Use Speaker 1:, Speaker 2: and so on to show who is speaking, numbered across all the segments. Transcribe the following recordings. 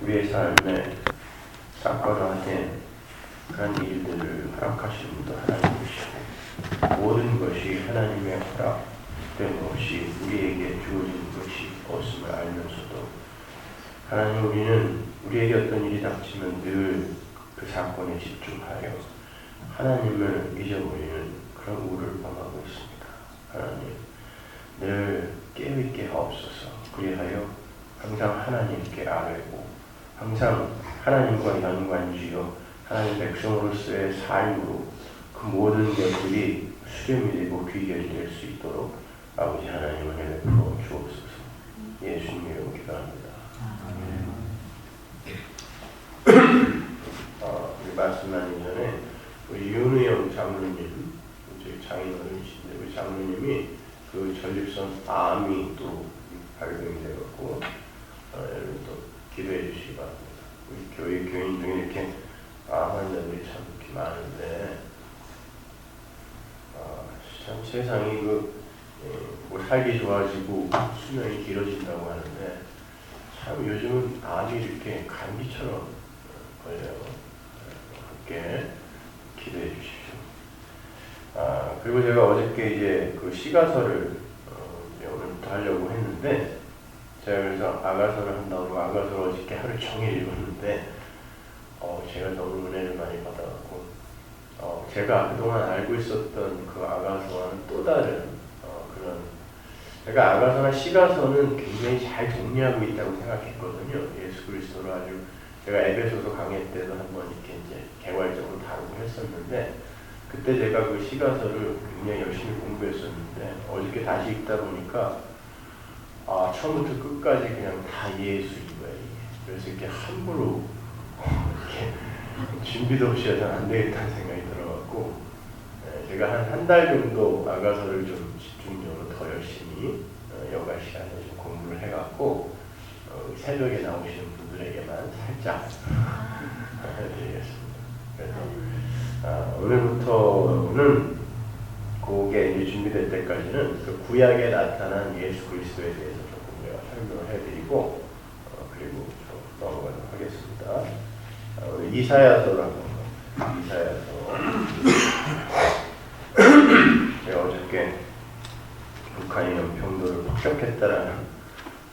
Speaker 1: 우리의 삶에 사건화된 그런 일들을 허락하시는 분도 하나님이시고 모든 것이 하나님의 허락된 것이 우리에게 주어진 것이 없음을 알면서도 하나님 우리는 우리에게 어떤 일이 닥치면 늘 그 사건에 집중하여 하나님을 잊어버리는 그런 우를 범하고 있습니다. 하나님 늘 깨어있게 하옵소서. 그리하여 항상 하나님께 아뢰고 항상 하나님과 연관지어 하나님 백성으로서의 삶으로 그 모든 것들이 수렴이 되고 귀결이 될 수 있도록 아버지 하나님 은혜 베풀어 주옵소서. 예수님 이름으로 기도합니다. 우리 말씀 나누기 전에 우리 윤우영 장로님, 저희 장인어른이신데 우리 장로님이 그 전립선 암이 또 발병이 되었고 여러분 또 기도해 주시기 바랍니다. 우리 교회 교인 중에 이렇게 암 환자들이 참 이렇게 많은데 참 세상이 뭐 살기 좋아지고 수명이 길어진다고 하는데 참 요즘은 암이 이렇게 감기처럼 걸려요. 함께 기도해 주십시오. 그리고 제가 어저께 이제 그 시가서를 오늘부터 하려고 했는데 제가 그래서 아가서를 한다고 아가서를 어저께 하루 종일 읽었는데 제가 너무 은혜를 많이 받아갖고 제가 그동안 알고 있었던 그 아가서와는 또 다른 그런 제가 아가서나 시가서는 굉장히 잘 정리하고 있다고 생각했거든요. 예수 그리스도를 아주 제가 에베소서 강의 때도 한번 이렇게 이제 개괄적으로 다루고 했었는데 그때 제가 그 시가서를 굉장히 열심히 공부했었는데 어저께 다시 읽다 보니까 처음부터 끝까지 그냥 다 이해할 수 있는 거예요. 그래서 이렇게 함부로 이렇게 준비도 없이 해서는 안 되겠다는 생각이 들어갖고 제가 한 달 정도 아가서를 좀 집중적으로 더 열심히 여가 시간에 좀 공부를 해갖고 새벽에 나오시는 분들에게만 살짝 해드리겠습니다. 그래서 오늘부터는 그게 이제 준비될 때까지는 그 구약에 나타난 예수 그리스도에 대해서 조금 제가 설명을 해드리고 그리고 좀 넘어가도록 하겠습니다. 오늘 이사야서를 한번 이사야서 제가 어저께 북한이 연평도를 폭격했다라는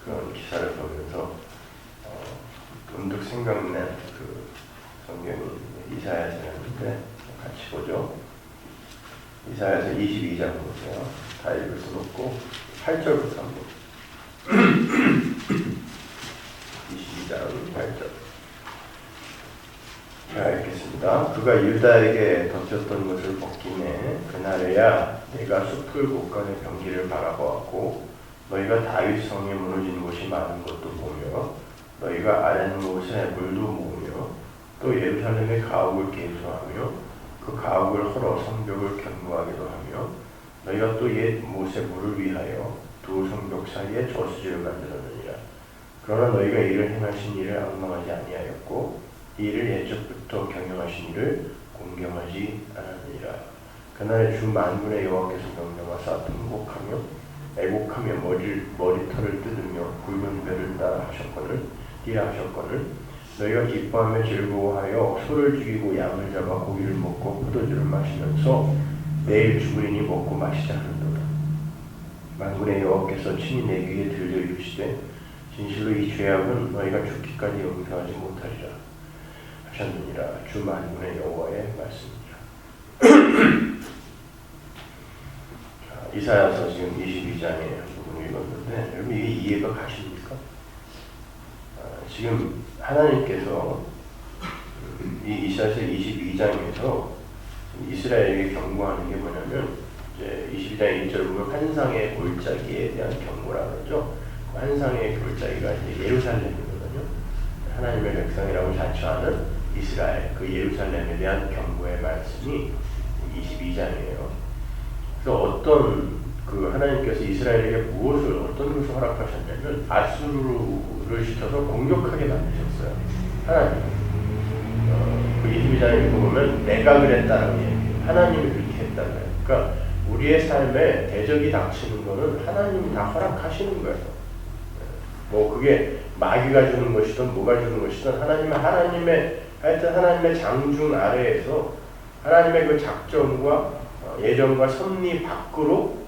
Speaker 1: 그런 기사를 보면서 문득 생각난 그 성경이 이사야서였는데 같이 보죠. 이사야서 22장 보세요. 다 읽을 수 없고 8절부터 한번 22장 8절 자 읽겠습니다. 그가 유다에게 덮쳤던 것을 벗기네. 그날에야 내가 숲을 곳간의 병기를 바라보았고 너희가 다윗 성에 무너진 곳이 많은 것도 보며 너희가 아랫못에 물도 모으며 또 예루살렘의 가옥을 개수하며 그 가옥을 헐어 성벽을 견고하기도 하며 너희가 또 옛 못에 물을 위하여 두 성벽 사이에 저수지를 만들었느니라. 그러나 너희가 이를 행하신 일을 앙망하지 아니하였고 이 일을 옛적부터 경영하신 이를 공경하지 않았느니라. 그날에 주 만군의 여호와께서 명령하사 통곡하며 애곡하며 머리털을 뜯으며 굵은 배를 따라 하셨거늘 너희가 기뻐하며 즐거워하여 소를 죽이고 양을 잡아 고기를 먹고 포도주를 마시면서 내일 죽으리니 먹고 마시자 하는도다. 만군의 여호와께서 친히 내 귀에 들려 이르시되 진실로 이 죄악은 너희가 죽기까지 용서하지 못하리라 하셨느니라. 주 만군의 여호와의 말씀이니라. 이사야서 지금 22장의 부분을 읽었는데 여러분 이게 이해가 가십니까? 지금 하나님께서 이 이사야서 22장에서 이스라엘에게 경고하는 게 뭐냐면 이제 22장 1절 보면 환상의 골짜기에 대한 경고라 그러죠. 그 환상의 골짜기가 이제 예루살렘이거든요. 하나님의 백성이라고 자처하는 이스라엘 그 예루살렘에 대한 경고의 말씀이 22장이에요. 그래서 어떤 그 하나님께서 이스라엘에게 어떤 것을 허락하셨냐면 아수르를 시켜서 공격하게 만드셨어요. 하나님. 그 22장에 보면 내가 그랬다라고 얘기해요. 하나님이 그렇게 했다고 해요. 그러니까 우리의 삶에 대적이 닥치는 거는 하나님이 다 허락하시는 거예요. 뭐 그게 마귀가 주는 것이든 뭐가 주는 것이든 하나님의 하여튼 하나님의 장중 아래에서 하나님의 그 작정과 예정과 섭리 밖으로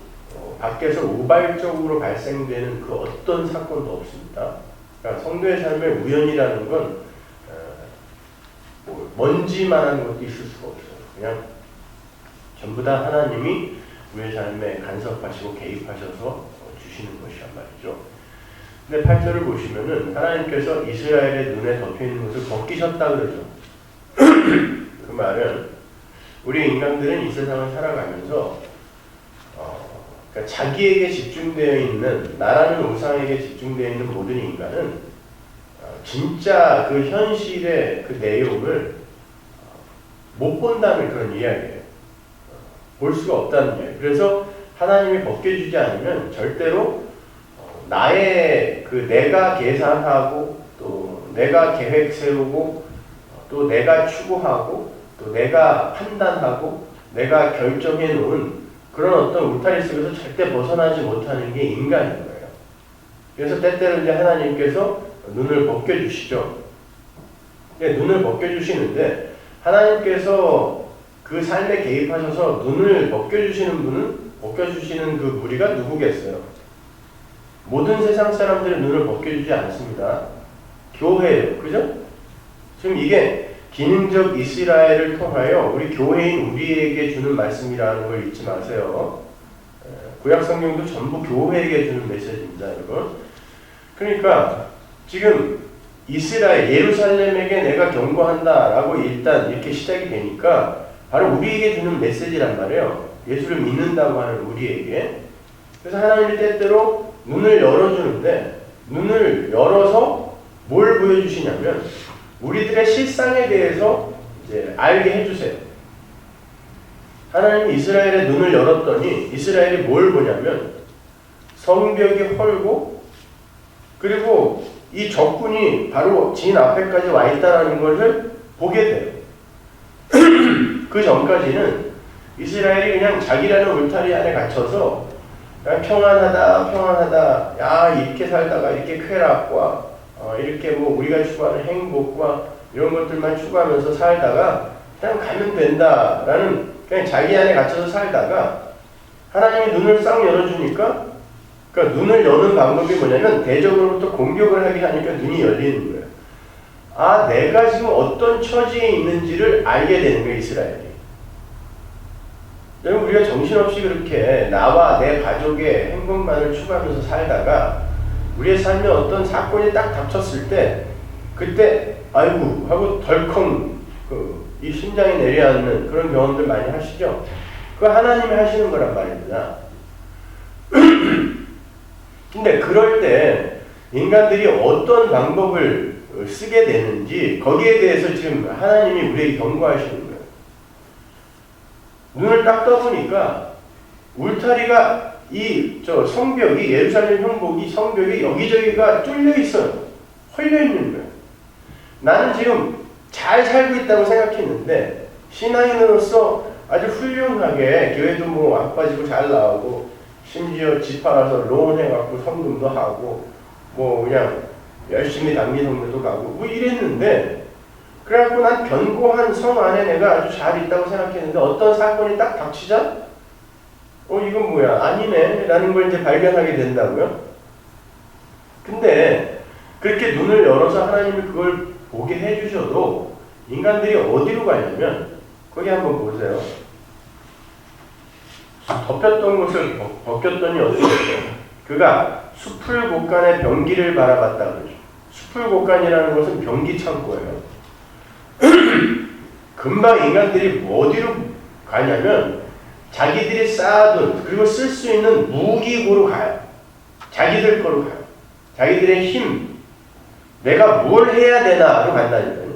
Speaker 1: 밖에서 우발적으로 발생되는 그 어떤 사건도 없습니다. 그러니까 성도의 삶의 우연이라는 건 뭐 먼지만한 것도 있을 수가 없어요. 그냥 전부 다 하나님이 우리의 삶에 간섭하시고 개입하셔서 주시는 것이란 말이죠. 근데 8절을 보시면은 하나님께서 이스라엘의 눈에 덮여있는 것을 벗기셨다 그러죠. 그 말은 우리 인간들은 이 세상을 살아가면서 그러니까 자기에게 집중되어 있는 나라는 우상에게 집중되어 있는 모든 인간은 진짜 그 현실의 그 내용을 못 본다는 그런 이야기예요. 볼 수가 없다는 이야기. 그래서 하나님이 벗겨주지 않으면 절대로 나의 그 내가 계산하고 또 내가 계획 세우고 또 내가 추구하고 또 내가 판단하고 내가 결정해 놓은 그런 어떤 울타리 속에서 절대 벗어나지 못하는 게 인간인 거예요. 그래서 때때로 이제 하나님께서 눈을 벗겨주시죠. 눈을 벗겨주시는데 하나님께서 그 삶에 개입하셔서 눈을 벗겨주시는 그 무리가 누구겠어요? 모든 세상 사람들의 눈을 벗겨주지 않습니다. 교회예요. 그죠? 지금 이게 기능적 이스라엘을 통하여 우리 교회인 우리에게 주는 말씀이라는 걸 잊지 마세요. 구약 성경도 전부 교회에게 주는 메시지입니다, 여러분. 그러니까 지금 이스라엘, 예루살렘에게 내가 경고한다라고 일단 이렇게 시작이 되니까 바로 우리에게 주는 메시지란 말이에요. 예수를 믿는다고 하는 우리에게. 그래서 하나님이 때때로 눈을 열어주는데 눈을 열어서 뭘 보여주시냐면 우리들의 실상에 대해서 이제 알게 해주세요. 하나님이 이스라엘의 눈을 열었더니 이스라엘이 뭘 보냐면 성벽이 헐고 그리고 이 적군이 바로 진 앞에까지 와 있다는 것을 보게 돼요. 그 전까지는 이스라엘이 그냥 자기라는 울타리 안에 갇혀서 평안하다, 야 이렇게 살다가 이렇게 쾌락과 이렇게 뭐 우리가 추구하는 행복과 이런 것들만 추구하면서 살다가 그냥 가면 된다라는 그냥 자기 안에 갇혀서 살다가 하나님이 눈을 싹 열어주니까 그러니까 눈을 여는 방법이 뭐냐면 대적으로부터 공격을 하게 하니까 눈이 열리는 거예요. 아, 내가 지금 어떤 처지에 있는지를 알게 되는 거예요, 이스라엘이. 여러분, 우리가 정신없이 그렇게 나와 내 가족의 행복만을 추구하면서 살다가 우리의 삶에 어떤 사건이 딱 닥쳤을 때 그때 아이고 하고 덜컹 이 심장이 내려앉는 그런 경험들 많이 하시죠? 그거 하나님이 하시는 거란 말입니다. 근데 그럴 때 인간들이 어떤 방법을 쓰게 되는지 거기에 대해서 지금 하나님이 우리에게 경고하시는 거예요. 눈을 딱 떠보니까 울타리가 성벽이 예루살렘 형복이 성벽이 여기저기가 뚫려 있어요. 헐려 있는 거예요. 나는 지금 잘 살고 있다고 생각했는데 신앙인으로서 아주 훌륭하게 교회도 뭐 안 빠지고 잘 나오고 심지어 집 팔아서 론 해갖고 성금도 하고 뭐 그냥 열심히 단기 성교도 가고 뭐 이랬는데 그래갖고 난 견고한 성 안에 내가 아주 잘 있다고 생각했는데 어떤 사건이 딱 닥치자 이건 뭐야 아니네 라는 걸 이제 발견하게 된다고요. 근데 그렇게 눈을 열어서 하나님이 그걸 보게 해주셔도 인간들이 어디로 가냐면 거기 한번 보세요. 덮였던 것을 벗겼더니 어떻게 됐어요? 그가 숲풀 곳간의 병기를 바라봤다 그러죠. 숲풀 곳간이라는 것은 병기 창고예요. 금방 인간들이 어디로 가냐면 자기들이 쌓아둔 그리고 쓸 수 있는 무기고로 가요. 자기들 거로 가요. 자기들의 힘, 내가 뭘 해야 되나로 간다니까요.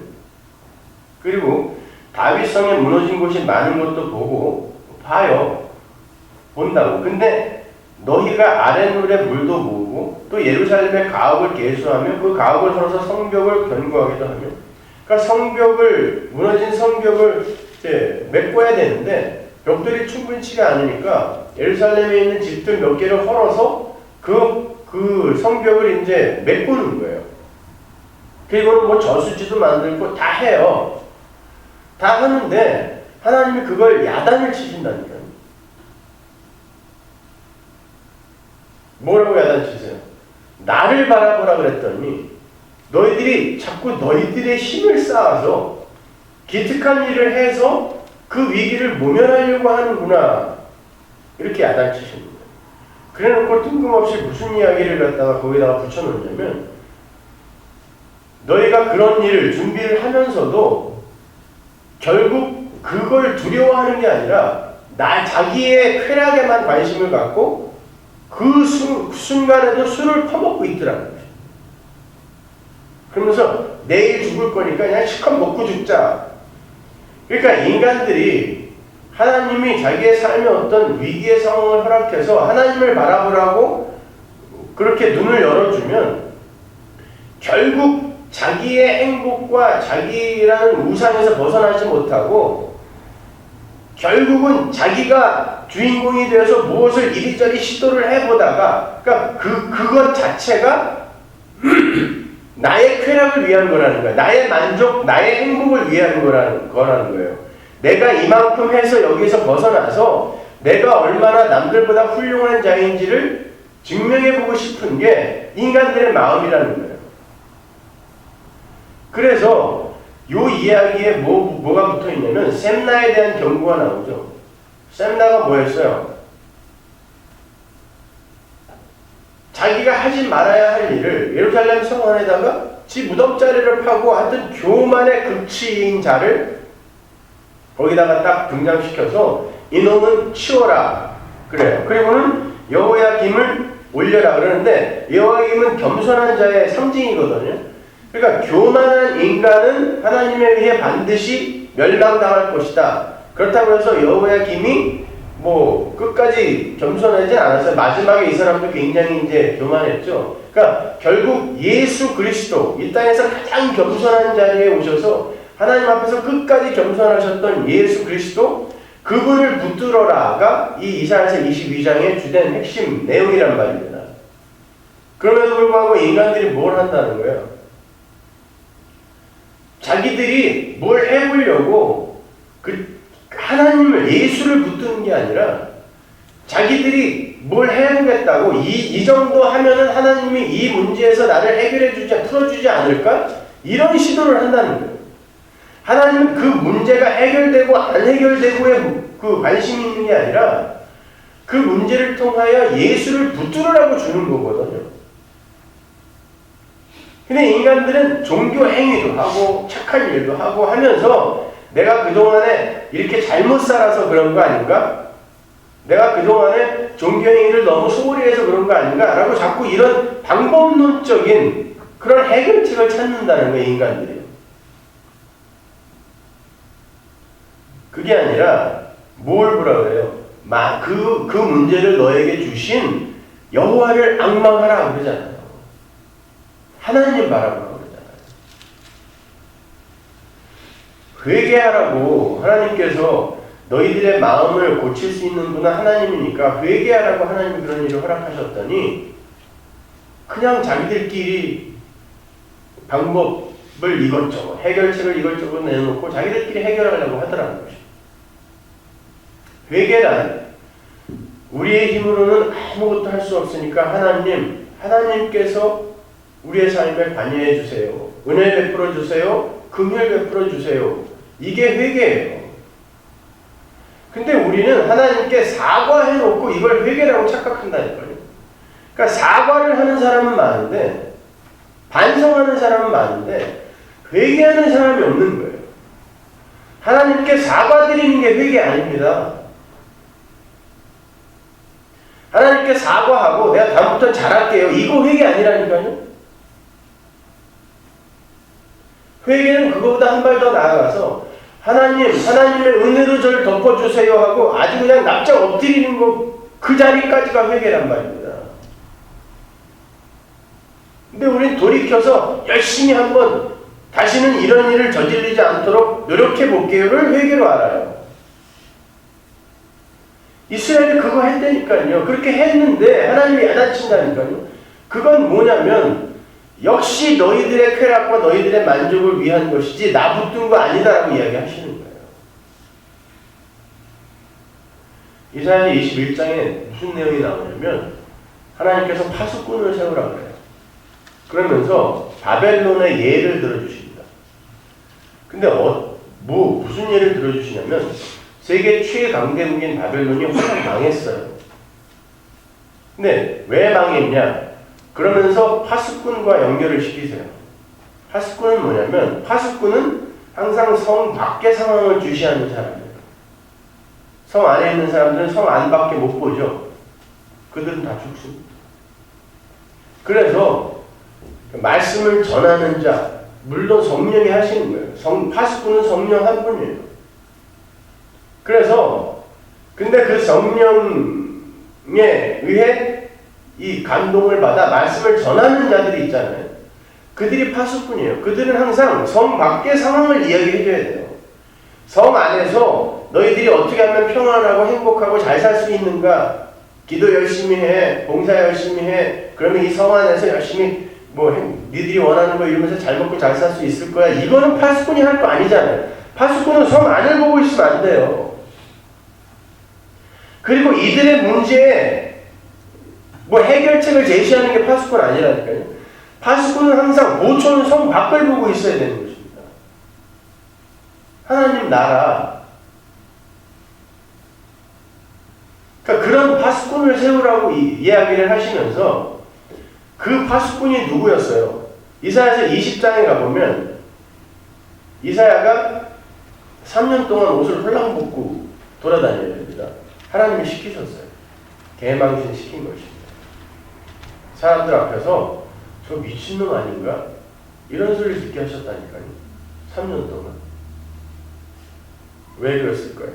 Speaker 1: 그리고 다윗성에 무너진 곳이 많은 것도 보고 봐요. 본다고. 근데 너희가 아랫물에 물도 모으고 또 예루살렘의 가옥을 계수하며 그 가옥을 털어서 성벽을 견고하기도 하며 그러니까 무너진 성벽을 이제 메꿔야 되는데 벽돌이 충분치가 않으니까 예루살렘에 있는 집들 몇 개를 헐어서 그 그 성벽을 이제 메꾸는 거예요. 그리고는 뭐 저수지도 만들고 다 해요. 다 하는데 하나님이 그걸 야단을 치신다니까요. 뭐라고 야단 치세요? 나를 바라보라 그랬더니 너희들이 자꾸 너희들의 힘을 쌓아서 기특한 일을 해서 그 위기를 모면하려고 하는구나. 이렇게 야단 치시는 거예요. 그래놓고 뜬금없이 무슨 이야기를 갖다가 거기다가 붙여놓냐면 너희가 그런 일을 준비를 하면서도 결국 그걸 두려워하는 게 아니라 자기의 쾌락에만 관심을 갖고 그 순간에도 술을 퍼먹고 있더라는 거예요. 그러면서 내일 죽을 거니까 그냥 실컷 먹고 죽자. 그러니까 인간들이 하나님이 자기의 삶에 어떤 위기의 상황을 허락해서 하나님을 바라보라고 그렇게 눈을 열어주면 결국 자기의 행복과 자기라는 우상에서 벗어나지 못하고 결국은 자기가 주인공이 되어서 무엇을 이리저리 시도를 해보다가 그러니까 그것 자체가 나의 쾌락을 위한 거라는 거야. 나의 만족, 나의 행복을 위한 거라는 거예요. 내가 이만큼 해서 여기서 벗어나서 내가 얼마나 남들보다 훌륭한 자인지를 증명해보고 싶은 게 인간들의 마음이라는 거예요. 그래서 요 이야기에 뭐가 붙어있냐면 셈나에 대한 경고가 나오죠. 셈나가 뭐였어요? 자기가 하지 말아야 할 일을 예루살렘 성 안에다가 지 무덤자리를 파고 하여튼 교만의 극치인 자를 거기다가 딱 등장시켜서 이놈은 치워라 그래요. 그리고는 여호야김을 올려라 그러는데 여호야김은 겸손한 자의 상징이거든요. 그러니까 교만한 인간은 하나님에 의해 반드시 멸망당할 것이다. 그렇다고 해서 여호야김이 뭐 끝까지 겸손하지 않았어요. 마지막에 이 사람도 굉장히 이제 교만했죠. 그러니까 결국 예수 그리스도 이 땅에서 가장 겸손한 자리에 오셔서 하나님 앞에서 끝까지 겸손하셨던 예수 그리스도 그분을 붙들어라가 이 이사야서 22장의 주된 핵심 내용이란 말입니다. 그럼에도 불구하고 인간들이 뭘 한다는 거예요? 자기들이 뭘 해보려고 하나님을 예수를 붙드는 게 아니라 자기들이 뭘 해보겠다고 이 정도 하면은 하나님이 이 문제에서 나를 풀어주지 않을까? 이런 시도를 한다는 거예요. 하나님은 그 문제가 해결되고 안 해결되고에 그 관심이 있는 게 아니라 그 문제를 통하여 예수를 붙들으라고 주는 거거든요. 근데 인간들은 종교 행위도 하고 착한 일도 하고 하면서 내가 그동안에 이렇게 잘못 살아서 그런 거 아닌가? 내가 그동안에 종교 행위를 너무 소홀히 해서 그런 거 아닌가? 라고 자꾸 이런 방법론적인 그런 해결책을 찾는다는 거예요, 인간들이. 그게 아니라 뭘 보라 그래요? 그 문제를 너에게 주신 여호와를 앙망하라 그러잖아요. 하나님 바라보라고 그러잖아요. 회개하라고 하나님께서 너희들의 마음을 고칠 수 있는 분은 하나님이니까 회개하라고 하나님이 그런 일을 허락하셨더니 그냥 자기들끼리 방법을 이것저것 해결책을 이것저것 내놓고 자기들끼리 해결하려고 하더라는 것이죠. 회개란 우리의 힘으로는 아무것도 할 수 없으니까 하나님께서 우리의 삶에 관여해 주세요. 은혜 베풀어 주세요. 긍휼 베풀어 주세요. 이게 회개예요. 근데 우리는 하나님께 사과해놓고 이걸 회개라고 착각한다니까요. 그러니까 사과를 하는 사람은 많은데 반성하는 사람은 많은데 회개하는 사람이 없는 거예요. 하나님께 사과드리는 게 회개 아닙니다. 하나님께 사과하고 내가 다음부터 잘할게요. 이거 회개 아니라니까요. 회개는 그거보다 한 발 더 나아가서 하나님의 은혜로 저를 덮어주세요 하고 아주 그냥 납작 엎드리는 거 그 자리까지가 회개란 말입니다. 근데 우린 돌이켜서 열심히 한번 다시는 이런 일을 저지르지 않도록 노력해 볼게요를 회개로 알아요. 이스라엘이 그거 했다니까요. 그렇게 했는데 하나님이 야단친다니까요. 그건 뭐냐면 역시 너희들의 쾌락과 너희들의 만족을 위한 것이지 나 붙든 거 아니다라고 이야기하시는 거예요. 이사야 21장에 무슨 내용이 나오냐면 하나님께서 파수꾼을 세우라고 그래요. 그러면서 바벨론의 예를 들어주십니다. 근데 무슨 예를 들어주시냐면 세계 최강대국인 바벨론이 확 망했어요. 근데 왜 망했냐? 그러면서 파수꾼과 연결을 시키세요. 파수꾼은 뭐냐면 파수꾼은 항상 성 밖의 상황을 주시하는 사람이에요. 성 안에 있는 사람들은 성 안밖에 못 보죠. 그들은 다 죽습니다. 그래서 말씀을 전하는 자, 물론 성령이 하시는 거예요. 파수꾼은 성령 한 분이에요. 그래서 근데 그 성령에 의해 이 감동을 받아 말씀을 전하는 자들이 있잖아요. 그들이 파수꾼이에요. 그들은 항상 성 밖의 상황을 이야기해 줘야 돼요. 성 안에서 너희들이 어떻게 하면 평안하고 행복하고 잘 살 수 있는가? 기도 열심히 해, 봉사 열심히 해. 그러면 이 성 안에서 열심히 니들이 원하는 거 이루면서 잘 먹고 잘 살 수 있을 거야. 이거는 파수꾼이 할 거 아니잖아요. 파수꾼은 성 안을 보고 있으면 안 돼요. 그리고 이들의 문제에 해결책을 제시하는 게 파수꾼 아니라니까요. 파수꾼은 항상 모초는 성 밖을 보고 있어야 되는 것입니다. 하나님 나라. 그러니까 그런 파수꾼을 세우라고 이야기를 하시면서 그 파수꾼이 누구였어요? 이사야서 20장에 가보면 이사야가 3년 동안 옷을 홀랑 벗고 돌아다녀야 됩니다. 하나님이 시키셨어요. 개망신 시킨 것입니다. 사람들 앞에서 저 미친놈 아닌가? 이런 소리를 듣게 하셨다니까요. 3년 동안. 왜 그랬을까요?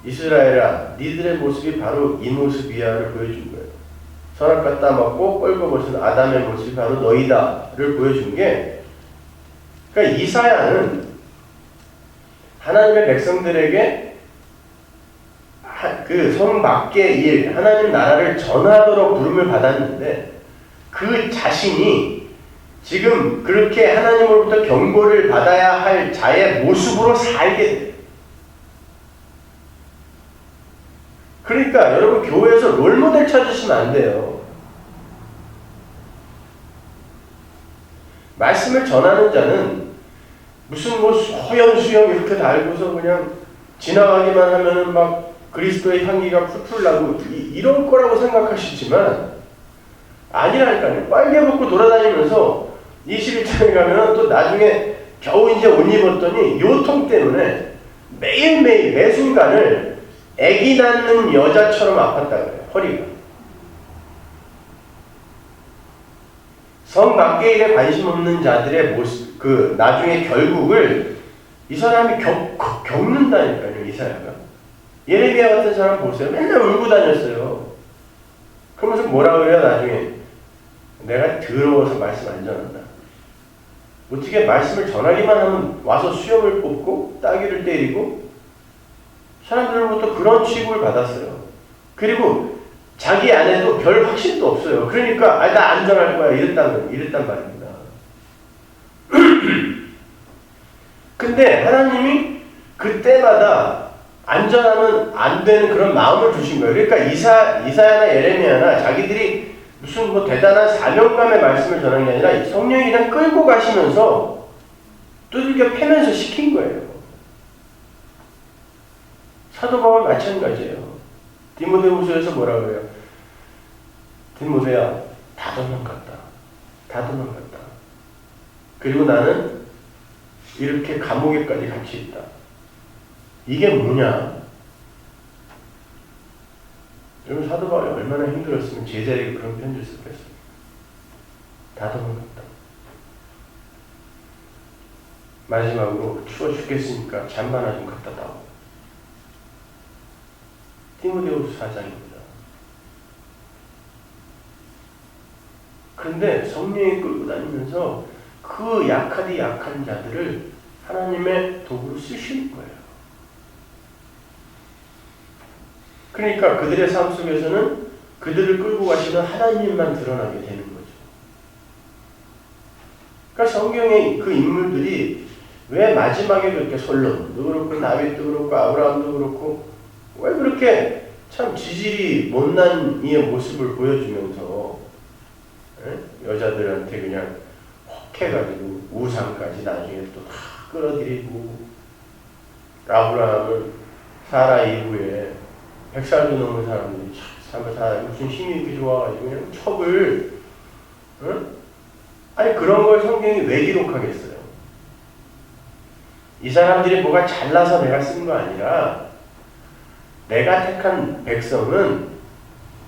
Speaker 1: 이스라엘아, 니들의 모습이 바로 이 모습이야를 보여준 거예요. 선악과 따먹고 뻘거벗은 아담의 모습이 바로 너희다를 보여준 게, 그러니까 이사야는 하나님의 백성들에게 그 성 밖의 일, 하나님 나라를 전하도록 부름을 받았는데 그 자신이 지금 그렇게 하나님으로부터 경고를 받아야 할 자의 모습으로 살게 돼요. 그러니까 여러분 교회에서 롤모델 찾으시면 안 돼요. 말씀을 전하는 자는 무슨 소연수영 이렇게 달고서 그냥 지나가기만 하면은 막 그리스도의 향기가 풀풀 나고 이런 거라고 생각하시지만 아니라니까요. 빨개 벗고 돌아다니면서 21장에 가면 또 나중에 겨우 이제 옷 입었더니 요통 때문에 매일매일 매 순간을 아기 낳는 여자처럼 아팠다 그래요. 허리가. 성 밖의 일에 관심 없는 자들의 모습, 나중에 결국을 이 사람이 겪는다니까요. 이사야가. 예레미야 같은 사람 보세요. 맨날 울고 다녔어요. 그러면서 뭐라 그래요 나중에? 내가 더러워서 말씀 안 전한다. 어떻게 말씀을 전하기만 하면 와서 수염을 뽑고 따귀를 때리고 사람들로부터 그런 취급을 받았어요. 그리고 자기 안에도 별 확신도 없어요. 그러니까 나 안 전할 거야 이랬단 말입니다. 근데 하나님이 그때마다 안전하면 안 되는 그런 마음을 주신 거예요. 그러니까 이사야나 예레미야나 자기들이 무슨 대단한 사명감의 말씀을 전한 게 아니라 성령이 그냥 끌고 가시면서 두들겨 패면서 시킨 거예요. 사도 바울 마찬가지예요. 디모데후서에서 뭐라 그래요? 디모데야, 다 도망갔다. 다 도망갔다. 그리고 나는 이렇게 감옥에까지 같이 있다. 이게 뭐냐? 여러분 사도 바울이 얼마나 힘들었으면 제자에게 그런 편지를 썼겠어요. 다 도망갔다. 마지막으로 추워 죽겠으니까 잠만 좀 갖다 다오. 디모데후서 4장입니다. 그런데 성령이 끌고 다니면서 그 약한 자들을 하나님의 도구로 쓰시는 거예요. 그러니까 그들의 삶 속에서는 그들을 끌고 가시는 하나님만 드러나게 되는 거죠. 그러니까 성경의 그 인물들이 왜 마지막에 그렇게 솔로몬도 그렇고 다윗도 그렇고 아브라함도 그렇고 왜 그렇게 참 지질이 못난 이의 모습을 보여주면서 여자들한테 그냥 혹해가지고 우상까지 나중에 또 다 끌어들이고 아브라함은 사라 이후에 100살도 넘은 사람들이 참 무슨 힘이 이렇게 좋아가지고 그냥 첩을 아니 그런 걸 성경이 왜 기록하겠어요? 이 사람들이 뭐가 잘나서 내가 쓴 거 아니라 내가 택한 백성은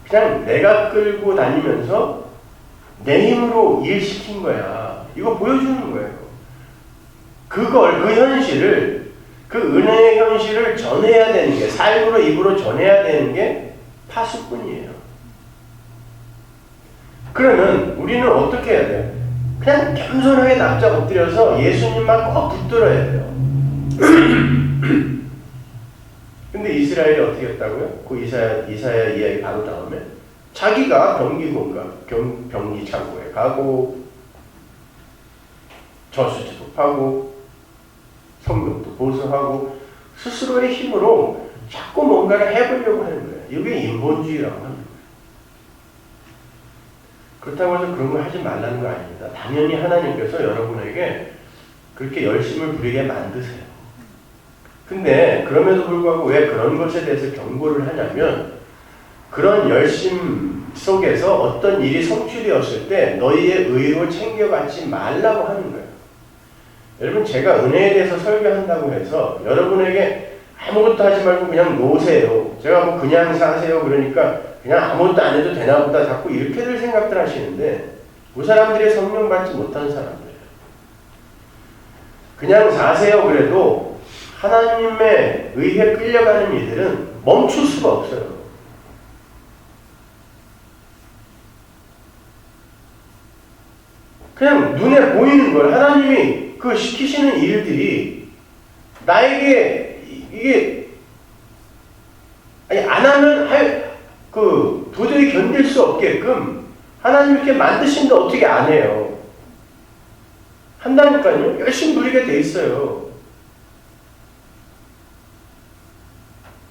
Speaker 1: 그냥 내가 끌고 다니면서 내 힘으로 일시킨 거야. 이거 보여주는 거예요. 그걸, 그 현실을, 그 은혜의 현실을 전해야 되는 게, 삶으로 입으로 전해야 되는 게 파수꾼이에요. 그러면 우리는 어떻게 해야 돼요? 그냥 겸손하게 납작 엎드려서 예수님만 꼭 붙들어야 돼요. 근데 이스라엘이 어떻게 했다고요? 그 이사야 이야기 바로 다음에 자기가 병기 창고에 가고 저수지도 파고 성경도 보수하고 스스로의 힘으로 자꾸 뭔가를 해보려고 하는 거예요. 이게 인본주의라고 하는 거예요. 그렇다고 해서 그런 걸 하지 말라는 거 아닙니다. 당연히 하나님께서 여러분에게 그렇게 열심을 부리게 만드세요. 근데 그럼에도 불구하고 왜 그런 것에 대해서 경고를 하냐면 그런 열심 속에서 어떤 일이 성취되었을 때 너희의 의로 챙겨받지 말라고 하는 거예요. 여러분 제가 은혜에 대해서 설교한다고 해서 여러분에게 아무것도 하지 말고 그냥 노세요. 제가 뭐 그냥 사세요. 그러니까 그냥 아무것도 안 해도 되나 보다 자꾸 이렇게들 생각들 하시는데 그 사람들이 성령 받지 못한 사람들이에요. 그냥 사세요 그래도 하나님의 의에 끌려가는 이들은 멈출 수가 없어요. 그냥 눈에 보이는 걸 하나님이 그 시키시는 일들이 나에게 이게 아니 안 하면 도저히 견딜 수 없게끔 하나님이 이렇게 만드신데 어떻게 안 해요? 한다니까요. 열심히 누리게 돼 있어요.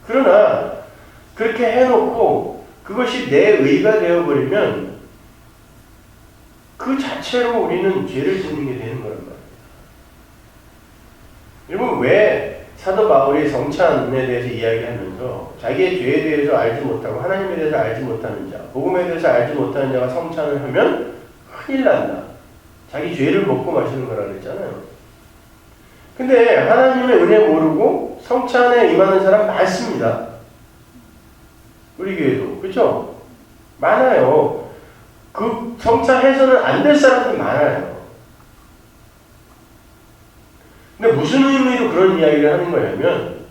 Speaker 1: 그러나 그렇게 해놓고 그것이 내 의가 되어버리면 그 자체로 우리는 죄를 짓는 게 되는 거란 말이에요. 여러분 왜 사도 바울이 성찬에 대해서 이야기하면서 자기의 죄에 대해서 알지 못하고 하나님에 대해서 알지 못하는 자, 복음에 대해서 알지 못하는 자가 성찬을 하면 큰일 난다. 자기 죄를 먹고 마시는 거라 그랬잖아요. 근데 하나님의 은혜 모르고 성찬에 임하는 사람 많습니다. 우리 교회도. 그렇죠? 많아요. 그 성찬해서는 안 될 사람들이 많아요. 근데 무슨 의미로 그런 이야기를 하는 거냐면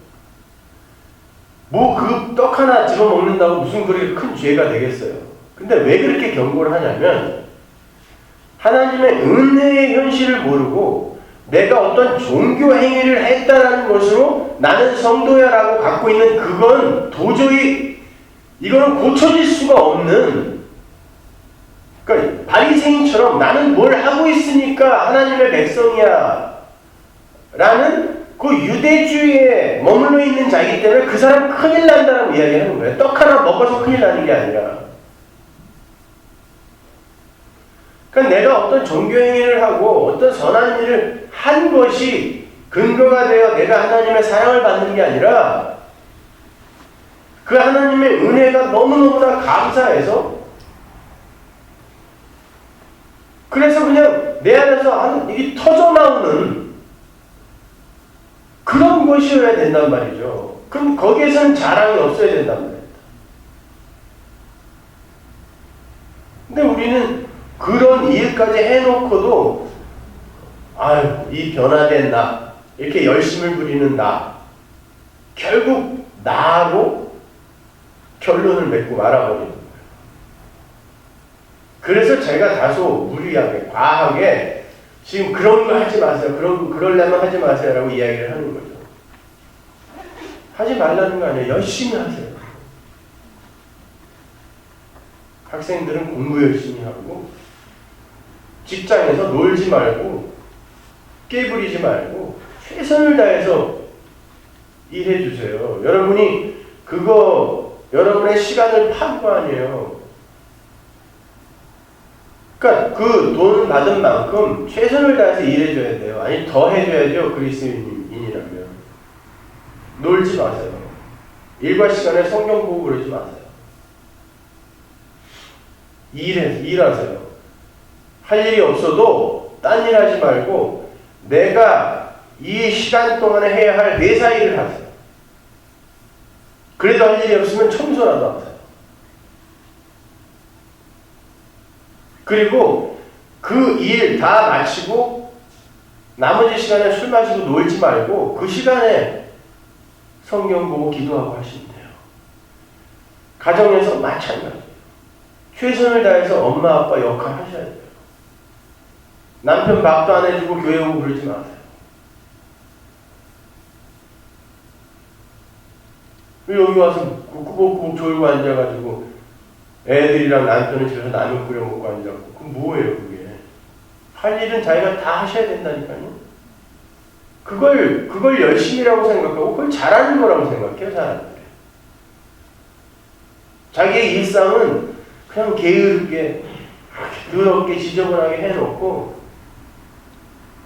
Speaker 1: 뭐 그 떡 하나 집어먹는다고 무슨 그렇게 큰 죄가 되겠어요. 근데 왜 그렇게 경고를 하냐면 하나님의 은혜의 현실을 모르고 내가 어떤 종교 행위를 했다라는 것으로 나는 성도야라고 갖고 있는 그건 도저히 이거는 고쳐질 수가 없는, 그러니까 바리새인처럼 나는 뭘 하고 있으니까 하나님의 백성이야 라는 그 유대주의에 머물러 있는 자이기 때문에 그 사람 큰일 난다라고 이야기하는 거예요. 떡 하나 먹어서 큰일 나는 게 아니라. 그러니까 내가 어떤 종교행위를 하고 어떤 선한 일을 한 것이 근거가 되어 내가 하나님의 사랑을 받는 게 아니라 그 하나님의 은혜가 너무너무나 감사해서 그래서 그냥 내 안에서 이게 터져나오는 그런 것이어야 된단 말이죠. 그럼 거기에서는 자랑이 없어야 된단 말이에요. 근데 우리는 그런 일까지 해놓고도 아유 이 변화된 나 이렇게 열심을 부리는 나 결국 나로 결론을 맺고 말아버리는 거예요. 그래서 제가 다소 무리하게 과하게 지금 그런 거 하지 마세요. 그러려면 하지 마세요 라고 이야기를 하는 거죠. 하지 말라는 거 아니에요. 열심히 하세요. 학생들은 공부 열심히 하고 직장에서 놀지 말고 깨부리지 말고 최선을 다해서 일해 주세요. 여러분이 그거 여러분의 시간을 파는 거 아니에요. 그러니까 그 돈 받은 만큼 최선을 다해서 일해줘야 돼요. 아니 더 해줘야죠. 그리스도인이라면. 놀지 마세요. 일과 시간에 성경 보고 그러지 마세요. 일하세요. 할 일이 없어도 딴 일 하지 말고 내가 이 시간 동안에 해야 할 회사 일을 하세요. 그래도 할 일이 없으면 청소라도 하세요. 그리고 그 일 다 마치고 나머지 시간에 술 마시고 놀지 말고 그 시간에 성경 보고 기도하고 하시면 돼요. 가정에서 마찬가지예요. 최선을 다해서 엄마 아빠 역할 하셔야 돼요. 남편 밥도 안 해주고 교회 오고 그러지 마세요. 여기 와서 꾸벅꾸벅 졸고 앉아가지고 애들이랑 남편은 집에서 라면 끓여 먹고 앉아고 그럼 뭐예요 그게? 할 일은 자기가 다 하셔야 된다니까요. 그걸 열심히라고 생각하고 그걸 잘하는 거라고 생각해요 사람들이. 자기의 일상은 그냥 게으르게 더럽게 지저분하게 해놓고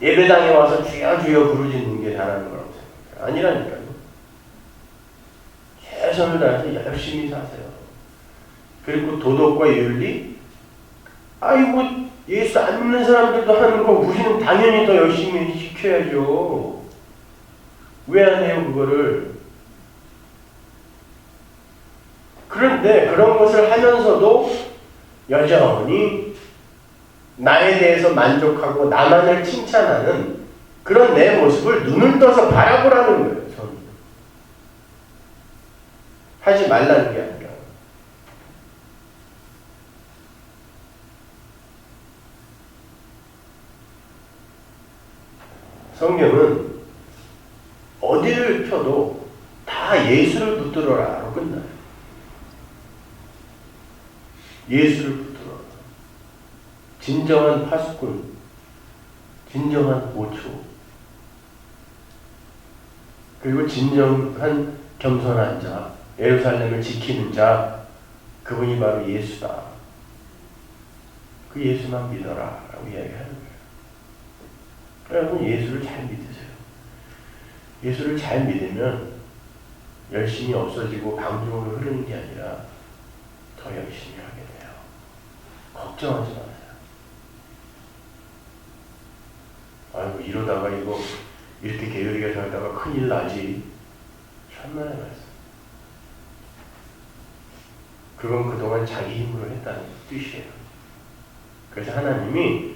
Speaker 1: 예배당에 와서 주여 주여 부르짖는 게 잘하는 거라고 생각해요. 아니라니까요. 최선을 다해서 열심히 사세요. 그리고 도덕과 윤리? 아이고 예수 안 믿는 사람들도 하는 거 우리는 당연히 더 열심히 지켜야죠. 왜 안 해요 그거를? 그런데 그런 것을 하면서도 여전히 나에 대해서 만족하고 나만을 칭찬하는 그런 내 모습을 눈을 떠서 바라보라는 거예요. 저는. 하지 말라는 게 아니라. 성경은 어디를 펴도 다 예수를 붙들어라로 끝나요. 예수를 붙들어라. 진정한 파수꾼, 진정한 모초, 그리고 진정한 겸손한 자, 예루살렘을 지키는 자, 그분이 바로 예수다. 그 예수만 믿어라 라고 이야기하는 거예요. 여러분 예수를 잘 믿으세요. 예수를 잘 믿으면 열심히 없어지고 방종으로 흐르는 게 아니라 더 열심히 하게 돼요. 걱정하지 마세요. 아이고 이러다가 이거 이렇게 게으르게 살다가 큰일 나지. 천만의 말씀. 그건 그동안 자기 힘으로 했다는 뜻이에요. 그래서 하나님이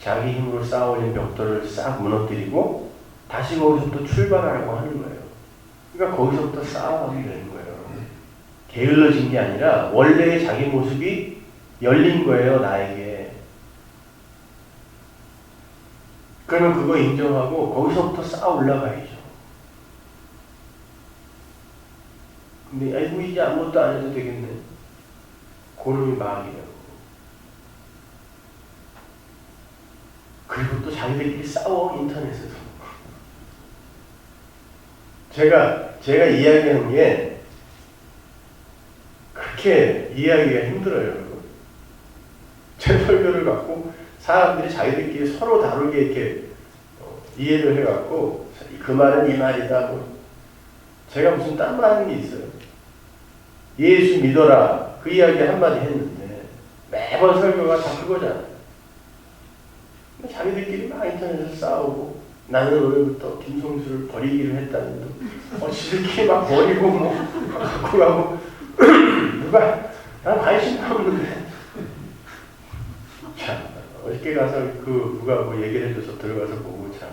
Speaker 1: 자기 힘으로 쌓아올린 벽돌을 싹 무너뜨리고 다시 거기서부터 출발하라고 하는 거예요. 그러니까 거기서부터 쌓아가게 되는 거예요. 게을러진 게 아니라 원래의 자기 모습이 열린 거예요, 나에게. 그러면 그거 인정하고 거기서부터 쌓아 올라가야죠. 근데 아이고 이제 아무것도 안 해도 되겠네. 그놈이 마귀라고. 그리고 또 자기들끼리 싸워 인터넷에서. 제가 이야기하는 게 그렇게 이해하기가 힘들어요, 여러분. 제 설교를 갖고 사람들이 자기들끼리 서로 다르게 이렇게 이해를 해갖고 그 말은 이 말이다. 뭐. 제가 무슨 딴 말 하는 게 있어요. 예수 믿어라. 그 이야기 한마디 했는데 매번 설교가 다 그거잖아요. 자기들끼리 막 인터넷에서 싸우고 나는 오늘부터 김성수를 버리기로 했다는데 지들끼리 막 버리고 뭐 갖고 가고 누가 난 관심도 없는데 참 어저께 가서 그 누가 뭐 얘기를 해줘서 들어가서 보고 참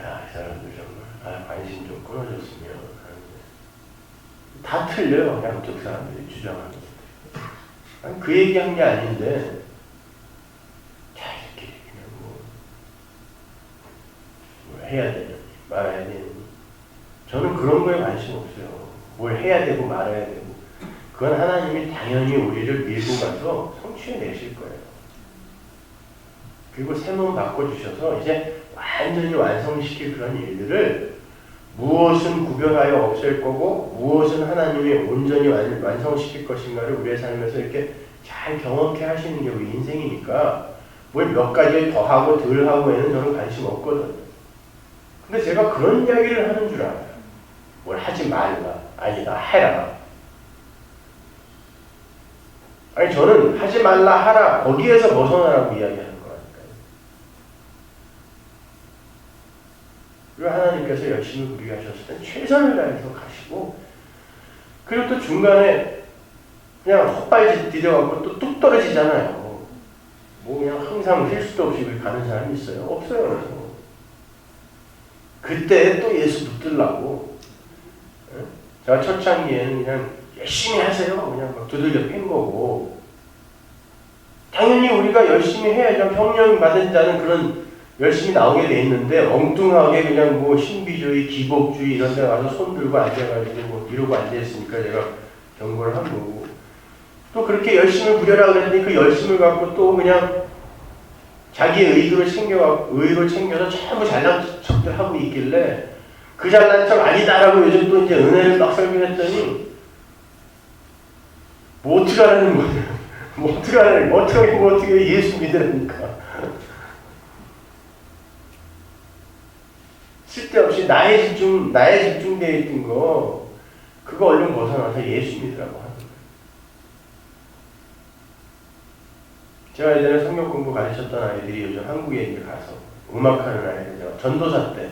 Speaker 1: 야 이 사람들 정말 관심 좀 끊어줬으면 하는데 다 틀려요. 양쪽 사람들이 주장하는 것들. 그 얘기한 게 아닌데 해야 되느니 말아야 되느니 저는 그런 거에 관심 없어요. 뭘 해야 되고 말아야 되고 그건 하나님이 당연히 우리를 밀고 가서 성취해 내실 거예요. 그리고 새 몸 바꿔주셔서 이제 완전히 완성시킬 그런 일들을 무엇은 구별하여 없앨 거고 무엇은 하나님이 온전히 완성시킬 것인가를 우리의 삶에서 이렇게 잘 경험케 하시는 게 우리 인생이니까 뭘 몇 가지 더 하고 덜 하고에는 저는 관심 없거든요. 근데 제가 그런 이야기를 하는 줄 알아요. 뭘 하지 말라. 아니다. 해라. 아니 저는 하지 말라 하라. 거기에서 벗어나라고 이야기하는 거라니까요. 그리고 하나님께서 열심히 우리가 하셨을 때 최선을 다해서 가시고 그리고 또 중간에 그냥 헛발질 디뎌갖고 또 뚝 떨어지잖아요. 뭐 그냥 항상 쉴 수도 없이 가는 사람이 있어요? 없어요. 그때 또 예수 붙들라고. 제가 초창기에는 그냥 열심히 하세요. 그냥 막 두들겨 팬 거고. 당연히 우리가 열심히 해야죠. 평령 받은 자는 그런 열심히 나오게 돼 있는데 엉뚱하게 그냥 뭐 신비주의, 기복주의 이런 데 가서 손 들고 앉아가지고 뭐 이러고 앉아있으니까 제가 경고를 한 거고. 또 그렇게 열심을 부려라 그랬더니 그 열심을 갖고 또 그냥 자기의 의도를 챙겨서 전부 잘난 척들 하고 있길래 그 잘난 척 아니다라고 요즘 또 이제 은혜를 막 설교했더니 뭐 어떻게 하라는 거냐. 뭐 어떻게 예수 믿으라니까. 쓸데없이 나에 집중되어 있던 거 그거 얼른 벗어나서 예수 믿으라고 하는 거예요. 제가 예전에 성경 공부 가르쳤던 아이들이 요즘 한국에 이제 가서 음악하는 아이들, 제가 전도사 때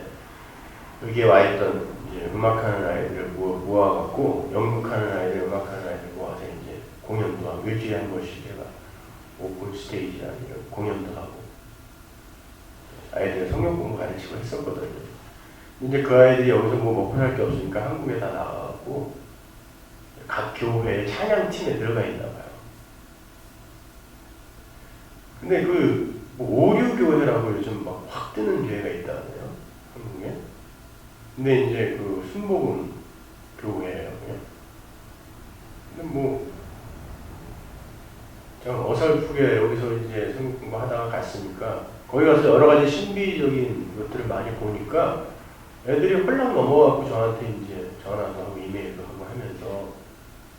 Speaker 1: 여기에 와 있던 이제 음악하는 아이들을 모아갖고 연극하는 아이들, 음악하는 아이들 모아서 이제 공연도 하고 일주일에 한 번씩 제가 오픈 스테이지나 공연도 하고 아이들 성경 공부 가르치고 했었거든요. 근데 그 아이들이 여기서 뭐 먹고 살 게 없으니까 한국에 다 나가갖고 각 교회 찬양팀에 들어가 있나 봐요. 근데 뭐 오류교회라고 요즘 막 확 뜨는 교회가 있다네요, 한국에. 근데 이제 순복음 교회예요. 근데 뭐 제가 어설프게 여기서 이제 성경 공부하다가 갔으니까 거기 가서 여러 가지 신비적인 것들을 많이 보니까 애들이 홀랑 넘어가고 저한테 이제 전화도 하고 이메일도 하고 하면서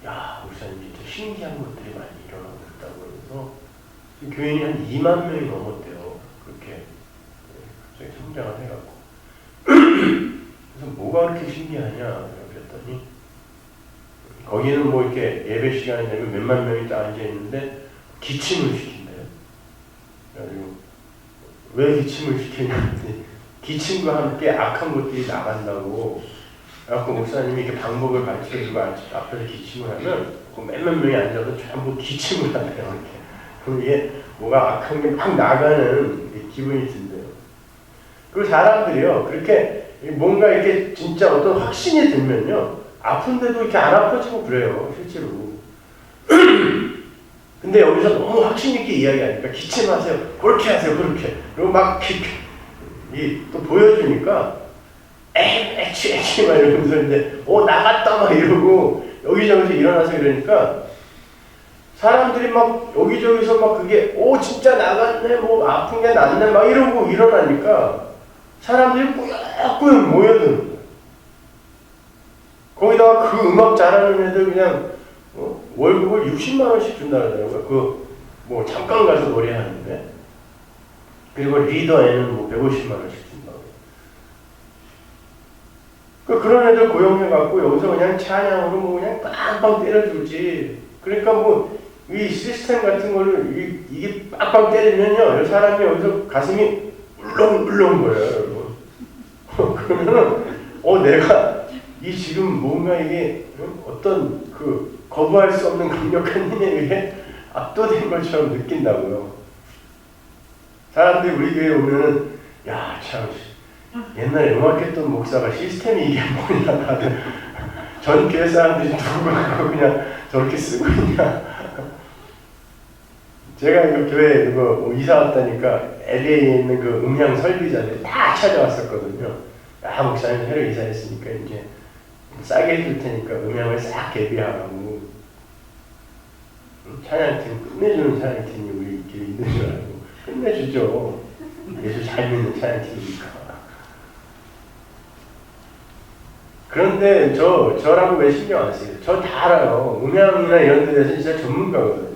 Speaker 1: 야, 목사님 진짜 신기한 것들이 많이 일어나고 있다고 해서 교인이 한 2만 명이 넘었대요. 그렇게 갑자기 성장을 해갖고. 그래서 뭐가 그렇게 신기하냐 그랬더니 거기는 뭐 이렇게 예배 시간이 되면 몇만 명이 딱 앉아있는데 기침을 시킨대요. 그래가지고 왜 기침을 시키냐 했더니 기침과 함께 악한 것들이 나간다고. 그래갖고 목사님이 이렇게 방법을 가르쳐주고 앞에서 기침을 하면 그 몇만 명이 앉아서 전부 기침을 한대요. 이렇게. 그럼 이게 뭐가 악한 게 막 나가는 기분이 든대요. 그리고 사람들이요, 그렇게 뭔가 이렇게 진짜 어떤 확신이 들면요, 아픈데도 이렇게 안 아파지고 그래요, 실제로. 근데 여기서 너무 확신 있게 이야기하니까 기침하세요, 그렇게 하세요, 그렇게. 그리고 막 또 보여주니까 애취 막 이러면서 이제 나갔다 막 이러고 여기저기서 일어나서 이러니까 사람들이 막 여기저기서 막 그게 진짜 나갔네, 뭐 아픈 게 낫네 막 이러고 일어나니까 사람들이 꾸역꾸역 모여드는 거예요. 거기다가 그 음악 잘하는 애들 그냥 월급을 60만 원씩 준다 그러더라고요. 뭐 잠깐 가서 노래하는데. 그리고 리더에는 뭐 150만 원씩 준다고. 그런 애들 고용해갖고 여기서 그냥 찬양으로 뭐 그냥 빵빵 때려주지. 그러니까 뭐 이 시스템 같은 거를 이게 빵빵 때리면요, 사람이 여기서 가슴이 울렁울렁 거려요. 그러면은 내가 이 지금 뭔가 이게 어떤 거부할 수 없는 강력한 힘에 의해 압도된 것처럼 느낀다고요. 사람들이 우리 교회에 오면은 야, 참 옛날에 음악했던 목사가 시스템이 이게 뭐냐, 다들 전 교회 사람들이 누구가 그냥 저렇게 쓰고 있냐. 제가 이거 교회에 이사 왔다니까 LA에 있는 그 음향 설비자들 다 찾아왔었거든요. 목사님 새로 이사했으니까 이제 싸게 해줄 테니까 음향을 싹 개비하라고. 찬양팀 끝내주는 찬양팀이 우리끼리 있는 줄 알고 끝내주죠. 예수 잘 믿는 찬양팀이니까. 그런데 저라고 왜 신경 안 써요? 저 다 알아요. 음향이나 이런 데 대해서 진짜 전문가거든요.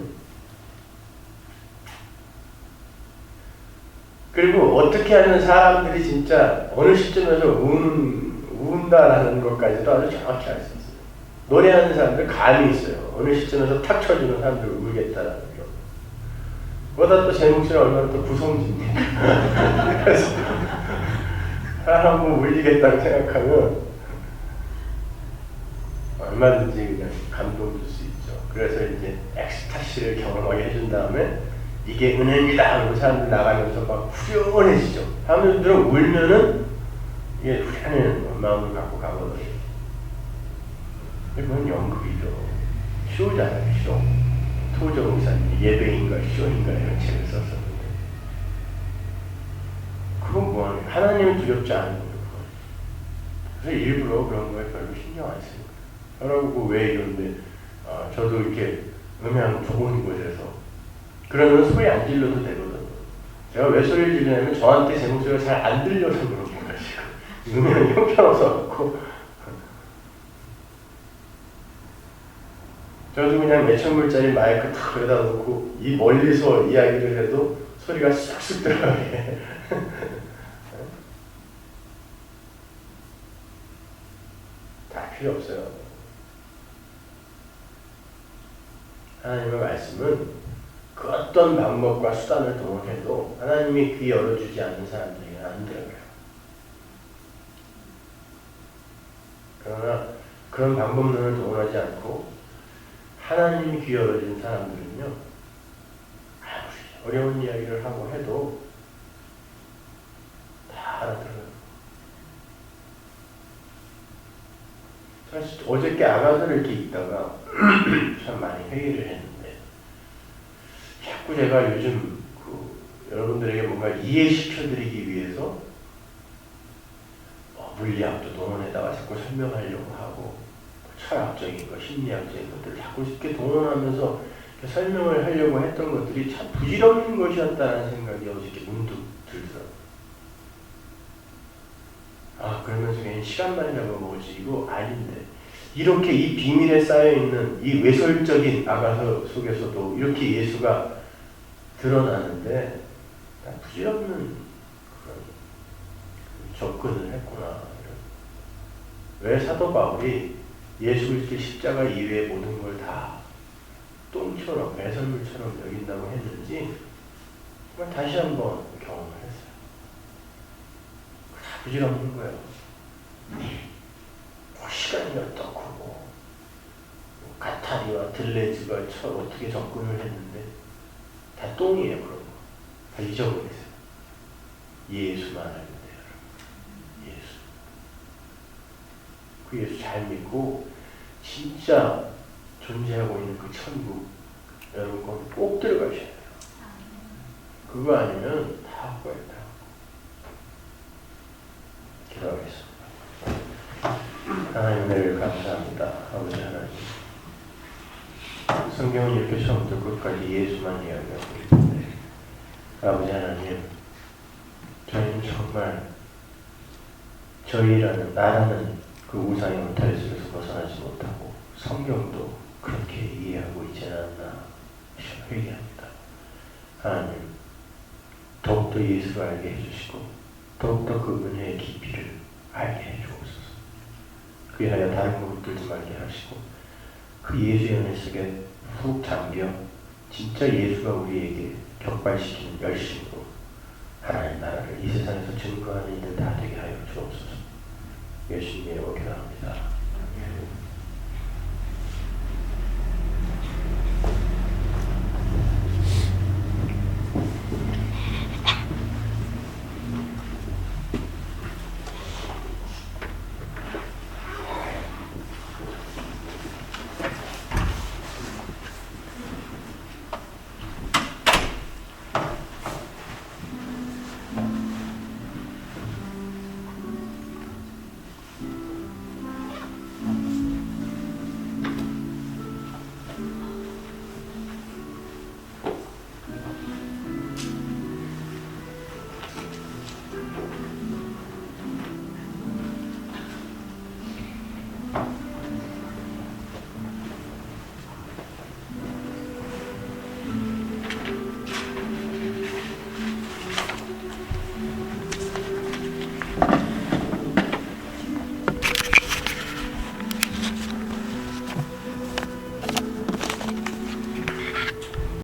Speaker 1: 그리고 어떻게 하면 사람들이 진짜 어느 시점에서 운다라는 것까지도 아주 정확히 알 수 있어요. 노래하는 사람들 감이 있어요. 어느 시점에서 탁 쳐주는 사람들 울겠다라는 거. 그보다 또 제 목소리 얼마나 더 구성집니까? 그래서 사람 뭐 울리겠다고 생각하면 얼마든지 그냥 감동 줄 수 있죠. 그래서 이제 엑스타시를 경험하게 해준 다음에 이게 은혜입니다 하고 사람들 나가면서 막 후련해지죠. 사람들은 울면은 이게 후련한 마음을 갖고 가거든요. 그건 연극이죠. 쇼잖아요, 쇼. 토정 목사님이 예배인가 쇼인가 이런 책을 썼었는데 그건 뭐하는 거예요? 하나님은 두렵지 않은 거예요. 그래서 일부러 그런 거에 별로 신경 안 쓰는 거예요. 저라고 왜 이런데 저도 이렇게 음향 좋은 곳에서 그러면 소리 안 질러도 되거든요. 제가 왜 소리를 지르냐면 저한테 제 목소리가 잘 안 들려서 그런 거예요. 지금 음향이 형편없어 갖고 저도 그냥 몇천 불짜리 마이크 탁 여기다 놓고 이 멀리서 이야기를 해도 소리가 쑥쑥 들어가게. 다 필요 없어요. 하나님의 말씀은 그 어떤 방법과 수단을 동원해도 하나님이 귀 열어주지 않는 사람들에게는 안 들어가요. 그러나 그런 방법론을 동원하지 않고 하나님이 귀 열어준 사람들은요, 아무리 어려운 이야기를 하고 해도 다 알아들어요. 사실 어저께 아가서를 이렇게 읽다가 참 많이 회의를 했는데 자꾸 제가 요즘 여러분들에게 뭔가 이해시켜드리기 위해서 물리학도 동원해다가 자꾸 설명하려고 하고 철학적인 것, 심리학적인 것들을 자꾸 이렇게 동원하면서 이렇게 설명을 하려고 했던 것들이 참 부질없는 것이었다는 생각이 어저께 문득 들더라고요. 그러면서 괜히 시간만 잡아먹었지 이거 아닌데 이렇게 이 비밀에 쌓여있는 이 외설적인 아가서 속에서도 이렇게 예수가 드러나는데 부질없는 그런 접근을 했구나. 왜 사도 바울이 예수 그리스도의 십자가 이외의 모든 걸 다 똥처럼 배설물처럼 여긴다고 했는지 정말 다시 한번 경험을 했어요. 다 부질없는 거예요. 시간이 어떻고 가타리와 들레즈가 어떻게 접근을 했는데 다 똥이에요. 그런 거. 다 잊어버리세요. 예수만 알면 돼요. 예수. 그 예수 잘 믿고 진짜 존재하고 있는 그 천국 여러분 거기 꼭 들어가셔야 돼요. 그거 아니면 다 헛거예요. 기도하겠습니다. 하나님 은혜를 감사합니다. 아버지 하나님, 성경은 이렇게 처음부터 끝까지 예수만 이야기하고 있는데 아버지 하나님, 저희는 정말 나라는 그 우상의 울타리 속에서 벗어나지 못하고 성경도 그렇게 이해하고 있지 않나 회개합니다. 하나님, 더욱더 예수를 알게 해주시고 더욱더 그 은혜의 깊이를 알게 해주옵소서. 그리하여 다른 거 붙들지 말게 하시고 그 예수의 은혜 속에 훅 잠겨 진짜 예수가 우리에게 격발시키는 열심으로 하나님 나라를 이 세상에서 증거하는 이들 다 되게 하여 주옵소서. 예수님의 이름으로 기도합니다.